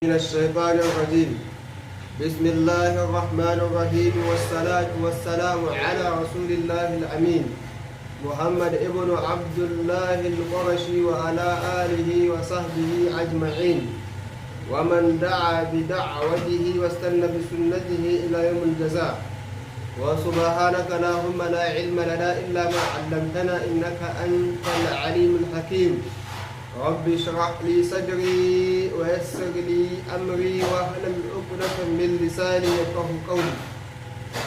من الشيطان الرجيم. بسم الله الرحمن الرحيم، والصلاة والسلام على رسول الله الأمين محمد ابن عبد الله القرشي وعلى آله وصحبه أجمعين ومن دعا بدعوته واستنى بسنته إلى يوم الجزاء. وسبحانك اللهم لا علم لنا إلا ما علمتنا إنك أنت العليم الحكيم. رب اشرح لي صدري ويسر لي أمري واحلل عقدة من لساني يفقهوا قولي.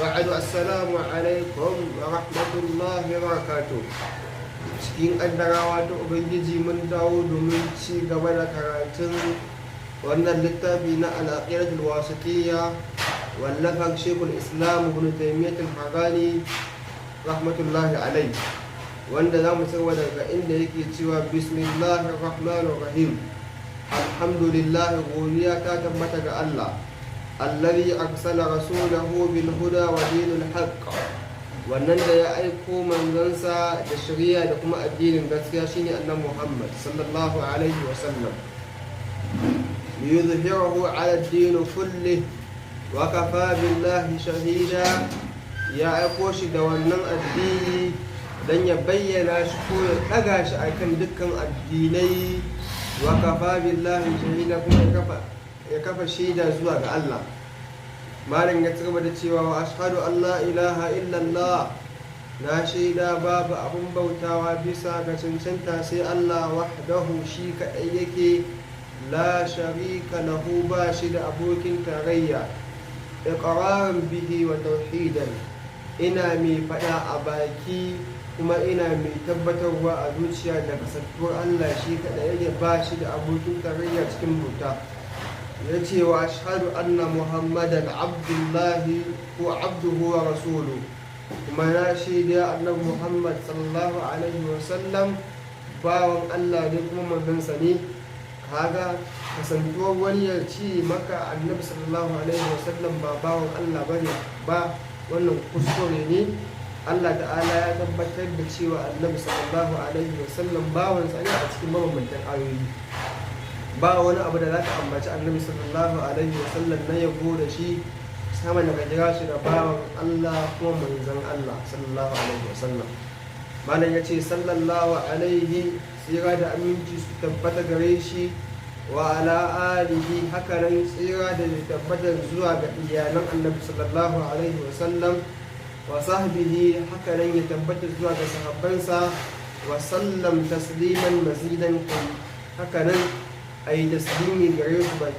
بعد السلام عليكم ورحمة الله وبركاته. Cikin ƙaddarawa ta Ubangiji mun dawo domin ci gaba da karatun wannan littafi na al-aqidatul wasitiyya wallafar Sheikhul Islam Ibn Taymiyyah al-Harrani rahmatullahi alayhi, wanda za mu tsarwa daga inda yake cewa bismillahir rahmanir rahim. Alhamdulillah, godiya ta tabbata ga Allah alladhi arsala rasulahu bil huda wa dinil haqq, wannan da ya aiko manzansa da shari'a da kuma addinin gaskiya shine annabi Muhammad sallallahu alaihi wa sallam. Yuzhiruhu ala ad-din kulli wa kafa billahi shahida, ya aiko shi da wannan addini dan ya bayyana shi ko ya ɗaga shi akan dukkan addinai. Wa kafa billahi shahida, kuma ya kafa shaida zuwa ga Allah. Malam ya tsirba da cewa wa ashhadu an la ilaha illallah, na shaida babu abun bautawa bisa ga cancanta sai Allah wahdahu, shi kaɗai yake, la sharika lahu, ba shi da abokin tarayya, iqraran bihi wa tauhidan, ina mai faɗa a baki kuma ina mai tabbatarwa a zuciya da kasantuwar Allah shi kaɗai yake, ba shi da abokin tarayya cikin bauta. Ya ce wa ashhadu anna muhammadan abdullahi ko abduhu wa rasuluhu, kuma na shaida annabi Muhammad sallallahu alaihi wa sallam bawan Allah ne kuma manzansa ne. Kaga kasantuwar wani ya ce maka annabi sallallahu alaihi wa sallam ba bawan Allah bane ba, wannan kuskure ne. Allah ta'ala ya tabbatar da cewa annabi sallallahu alaihi wa sallam bawansa ne a cikin mabambantan ayoyi. Ba wani abu da za ka ambaci annabi sallallahu alaihi wa sallam na yabo da shi sama da ka kira shi da bawan Allah kuma manzon Allah sallallahu alaihi wa sallam. Malam ya ce sallallahu alaihi, tsira da aminci su tabbata gare shi, wa ala alihi, haka nan tsira da tabbata zuwa ga iyalan annabi sallallahu alaihi wa sallam, wa sahbihi, haka nan ya tabbata zuwa ga sahabbansa, wa sallam tasliman mazidan, haka nan ayi taslimi gare su baki